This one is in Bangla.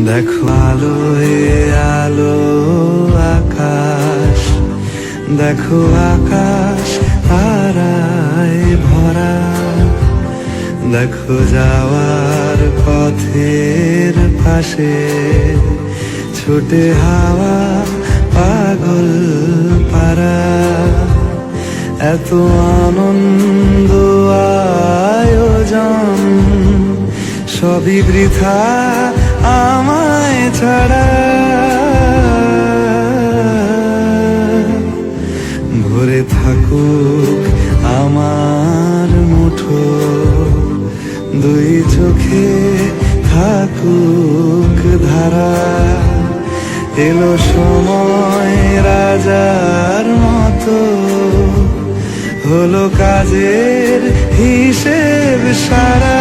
দেখো আলোয় আলো আকাশ, দেখো আকাশ তারায় ভরা। দেখো যাওয়ার পথের পাশে ছোটে হাওয়া পাগল পারা। এত আনন্দ আয়োজন সবই বৃথা আমায় ছাড়া। ভরে থাকুক আমার মুঠো, দুই চোখে থাকুক ধারা। এলো সময় রাজার মতো, হলো কাজের হিসেব সারা।